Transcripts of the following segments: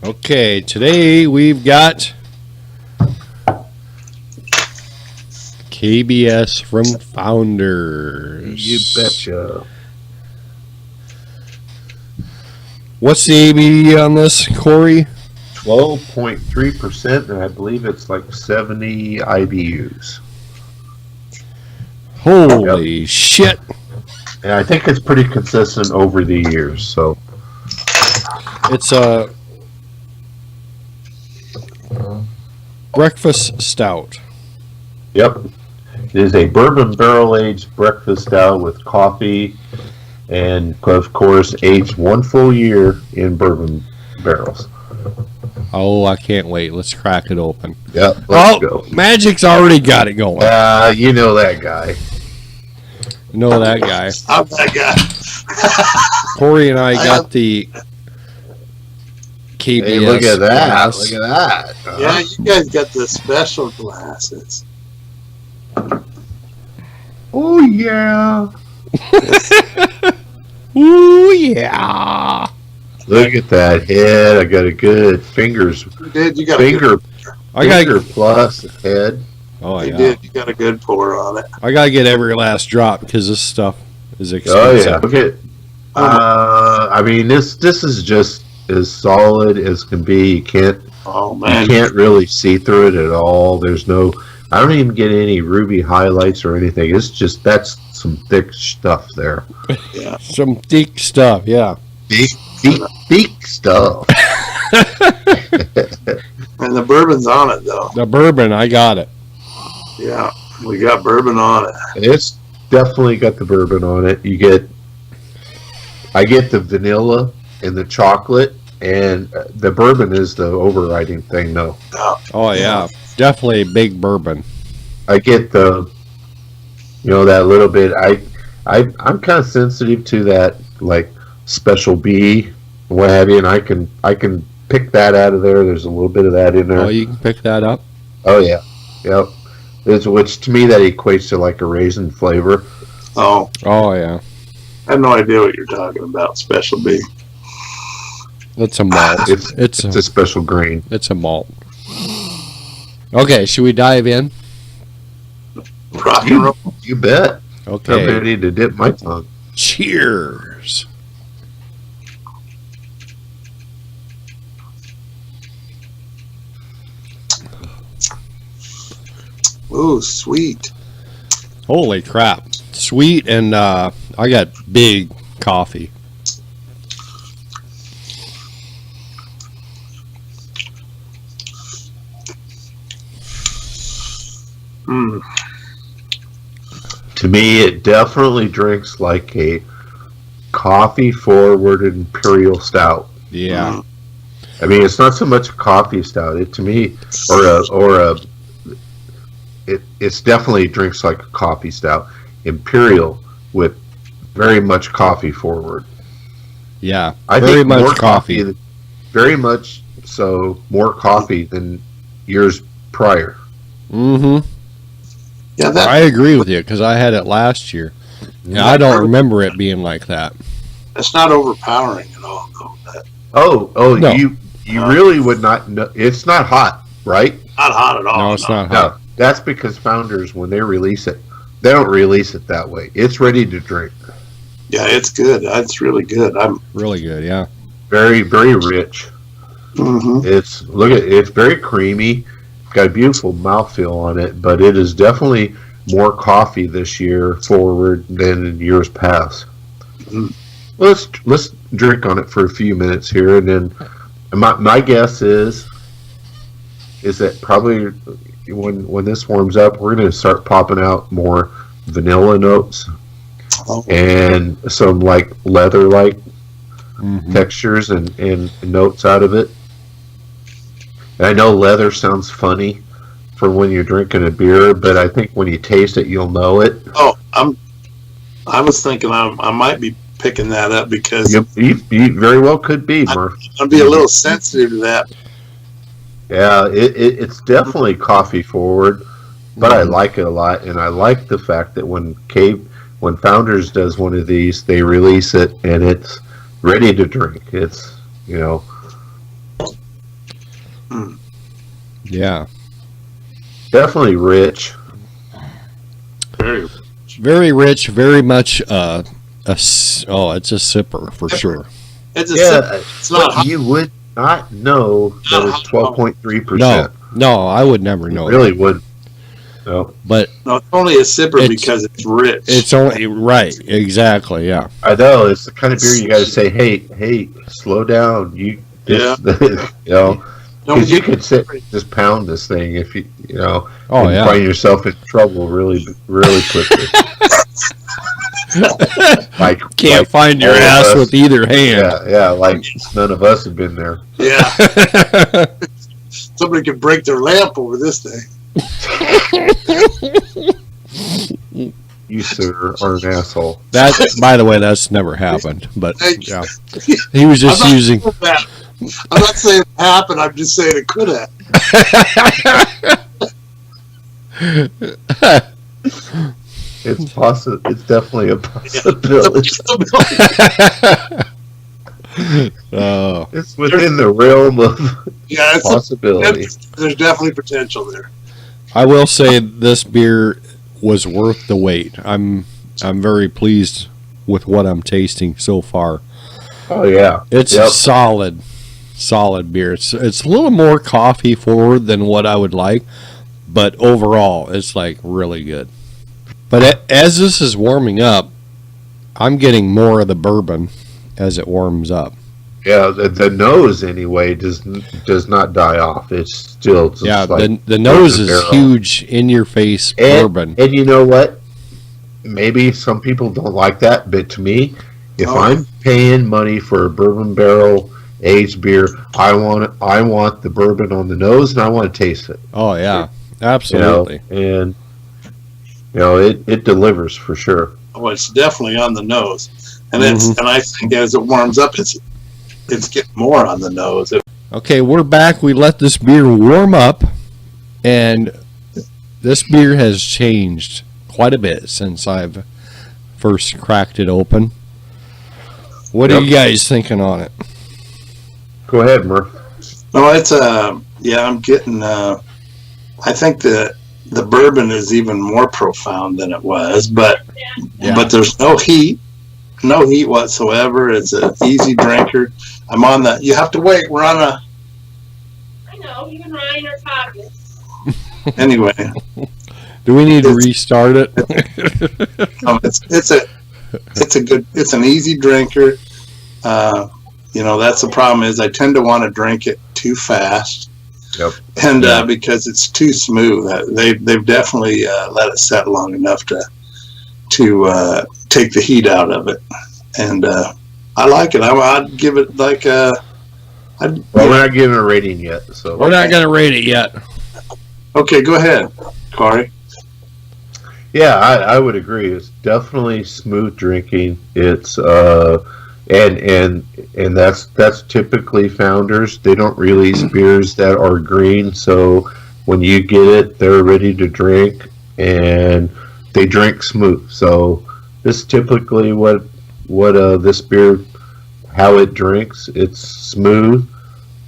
Okay, today we've got KBS from Founders. You betcha. What's the ABV on this, Corey? 12.3%, and I believe it's like 70 IBUs. Holy shit. And I think it's pretty consistent over the years. So It's a breakfast stout. yep, it is a bourbon barrel-aged breakfast stout with coffee, and of course aged 1 full year in bourbon barrels. Oh, I can't wait. Let's crack it open. Yep, Oh, let's go. Magic's already got it going. You know that guy. You know that guy. I'm that guy. Corey and I got the KBS Hey, look at that! glass. Look at that! Yeah, you guys got the special glasses. Oh yeah! Ooh, yeah. Look at that head. I got a good fingers. You did. You got Finger, I gotta, finger plus head. oh, You yeah. did. You got a good pour on it. I gotta get every last drop because this stuff is Oh expensive. yeah. Look at. I mean, this is just as solid as can be. You can't really see through it at all. There's no. I don't even get any ruby highlights or anything. It's just that's some thick stuff there. Yeah. Some thick stuff, yeah. Thick stuff. And the bourbon's on it, though. The bourbon, I got it. Yeah. We got bourbon on it. It's definitely got the bourbon on it. I get the vanilla and the chocolate, and the bourbon is the overriding thing, though. Oh, yeah. Definitely a big bourbon. I get the, that little bit. I'm kind of sensitive to that, like special B, what have you, and I can pick that out of there. There's a little bit of that in there. Oh, you can pick that up? Oh yeah, yep. Which to me that equates to like a raisin flavor. Oh, Oh, yeah. I have no idea what you're talking about. Special B. It's a malt. It's a special grain. It's a malt. Okay, should we dive in? Rock and roll. You bet. I'm Okay. ready to dip my tongue. Cheers. Ooh, sweet. Holy crap. Sweet, and I got big coffee. Mm. To me, it definitely drinks like a coffee-forward imperial stout. Yeah. I mean, it's not so much a coffee stout. It to me, it's definitely drinks like a coffee stout, imperial with very much coffee forward. Yeah. I Very think much more coffee. very much so more coffee than years prior. Mm-hmm. Yeah, I agree with you because I had it last year. Yeah, I don't remember it being like that. that's not overpowering at all, though. No. you No. really would not know. It's not hot, right? Not hot at all. No, it's not hot. No, that's because Founders, when they release it, they don't release it that way. It's ready to drink. Yeah, it's good. It's really good. Really good, yeah. Very, very rich. Mm-hmm. It's very creamy. Got a beautiful mouthfeel on it, but it is definitely more coffee this year forward than in years past. Mm. Let's drink on it for a few minutes here, and then my guess is that probably when this warms up, we're going to start popping out more vanilla notes Oh, and some like leather-like Mhm. textures and notes out of it. And I know leather sounds funny for when you're drinking a beer, but I think when you taste it, you'll know it. I was thinking I might be picking that up because You very well could be, Murph. I'd be a little sensitive to that. Yeah, it's definitely coffee forward, but I like it a lot, and I like the fact that when Founders does one of these, they release it and it's ready to drink. It's Yeah. Definitely rich. Very. Very rich, very much it's a sipper for sure. It's a Yeah, it's not hot. you would not know that it's 12.3%. No, I would never know. Really would. No. But No, it's only a sipper because it's rich. it's only right, exactly, yeah. I know it's the kind of beer you got to say, hey, slow down. You know, because you could sit just pound this thing if you and find yourself in trouble really quickly. Can't find your ass with either hand. Yeah, like none of us have been there. Yeah. Somebody could break their lamp over this thing. You, sir, are an asshole. That, by the way, that's never happened. But yeah, he was just using. I'm not saying it happened. I'm just saying it could have. It's possible. It's definitely a possibility. It's within the realm of possibility. There's definitely potential there. I will say this beer was worth the wait. I'm very pleased with what I'm tasting so far. Oh yeah, it's a solid beer. It's a little more coffee forward than what I would like, but overall it's like really good. But as this is warming up, I'm getting more of the bourbon as it warms up. Yeah, the nose anyway does not die off. It's still just the nose is huge, in your face bourbon. And you know what? Maybe some people don't like that, but to me, if I'm paying money for a bourbon barrel aged beer, I want the bourbon on the nose, and I want to taste it. Oh yeah, absolutely. And it delivers for sure. Oh, it's definitely on the nose, and and I think as it warms up, it's getting more on the nose. Okay, we're back. We let this beer warm up, and this beer has changed quite a bit since I've first cracked it open. What are you guys thinking on it? Go ahead, Murph. No, it's I'm getting. I think the bourbon is even more profound than it was, but there's no heat whatsoever. It's an easy drinker. I'm on the. You have to wait. We're on a. I know. You and Ryan are talking. Anyway. Do we need to restart it? It's an easy drinker. That's the problem is I tend to want to drink it too fast. Yep. And because it's too smooth. They've definitely let it set long enough to take the heat out of it. And I like it. I'd give it like we're not giving a rating yet, so we're not going to rate it yet. Okay, go ahead, Corey. Yeah, I would agree. It's definitely smooth drinking. It's and that's typically Founders. They don't release beers that are green, so when you get it, they're ready to drink and they drink smooth. So this is typically what this beer, how it drinks. It's smooth.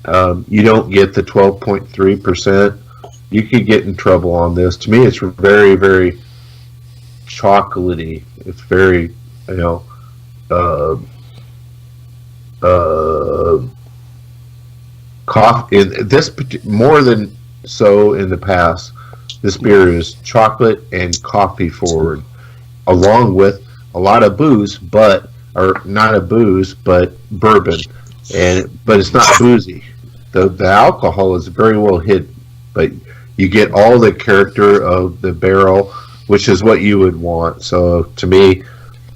You don't get the 12.3%. You could get in trouble on this. To me, it's very, very chocolatey. It's very, coffee. In this more than so in the past, this beer is chocolate and coffee forward, along with a lot of booze, but bourbon, but it's not boozy. The alcohol is very well hidden, but you get all the character of the barrel, which is what you would want. So to me,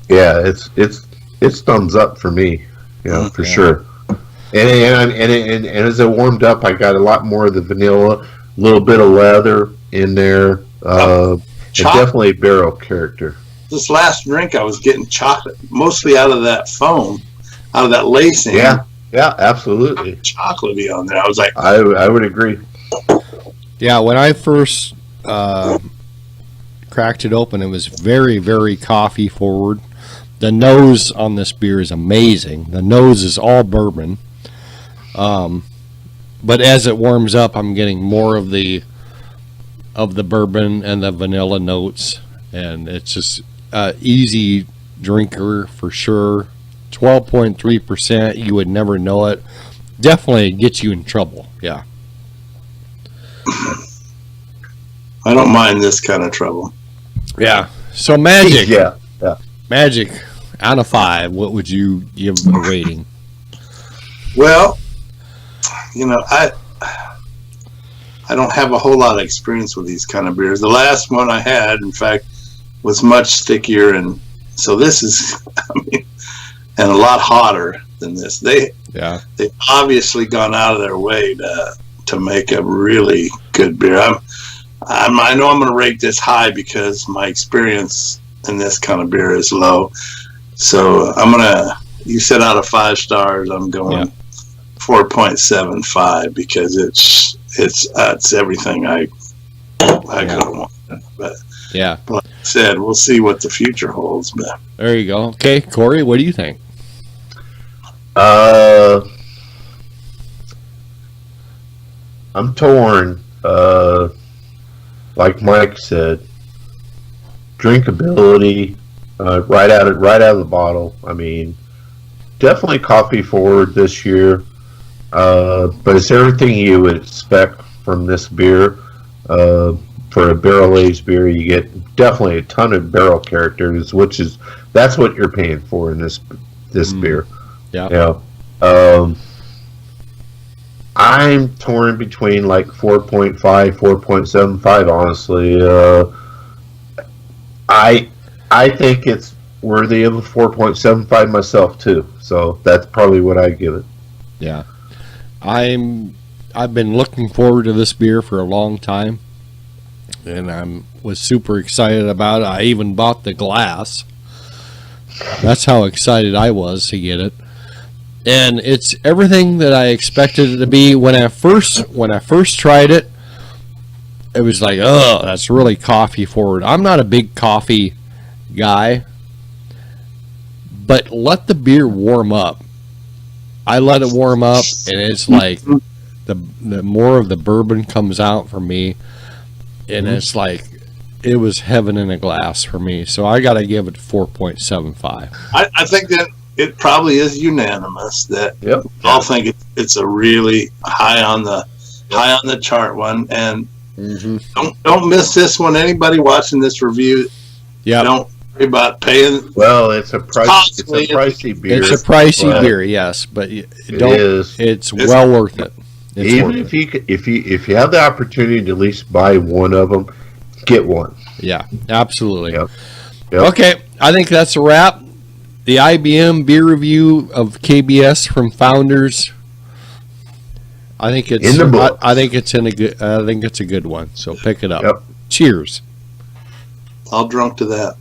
it's thumbs up for me, for sure. And as it warmed up, I got a lot more of the vanilla, a little bit of leather in there, and definitely barrel character. This last drink, I was getting chocolate, mostly out of that foam, out of that lacing. Yeah, absolutely. Chocolatey on there. I was like, I would agree. Yeah, when I first cracked it open, it was very, very coffee forward. The nose on this beer is amazing. The nose is all bourbon. but as it warms up, I'm getting more of the bourbon and the vanilla notes, and it's just easy drinker for sure. 12.3%. You would never know it. Definitely gets you in trouble. Yeah. I don't mind this kind of trouble. Yeah. So Magic. Yeah. Magic out of 5. What would you give a rating? Well, I don't have a whole lot of experience with these kind of beers. The last one I had, in fact, was much stickier, and so this is, and a lot hotter than this. They've obviously gone out of their way to make a really good beer. I know I'm going to rate this high because my experience in this kind of beer is low. So you said out of 5 stars, I'm going 4.75 because it's everything I could have wanted. But like I said, we'll see what the future holds. But there you go. Okay, Corey, what do you think? I'm torn. Like Mike said, drinkability right out of the bottle. I mean, definitely coffee forward this year, but it's everything you would expect from this beer. For a barrel aged beer, you get definitely a ton of barrel characters, that's what you're paying for in this beer. Yeah. I'm torn between like 4.5, 4.75. Honestly, I think it's worthy of a 4.75 myself too. So that's probably what I give it. Yeah, I've been looking forward to this beer for a long time, and was super excited about it. I even bought the glass. That's how excited I was to get it. And it's everything that I expected it to be. When I first tried it, it was like, oh, that's really coffee forward. I'm not a big coffee guy, but let the beer warm up. I let it warm up, and it's like the more of the bourbon comes out for me, and it's like it was heaven in a glass for me. So I got to give it 4.75. I think that it probably is unanimous that we all think it's a really high on the chart one, and don't miss this one. Anybody watching this review, don't worry about paying. Well, it's a pricey beer. It's a pricey beer, yes, but it's well worth it. Even if you have the opportunity to at least buy one of them, get one. Yeah, absolutely. Yep. Okay, I think that's a wrap. The IBM beer review of KBS from Founders. I think it's in the book. I think it's a good one. So pick it up. Yep. Cheers. I'll drunk to that.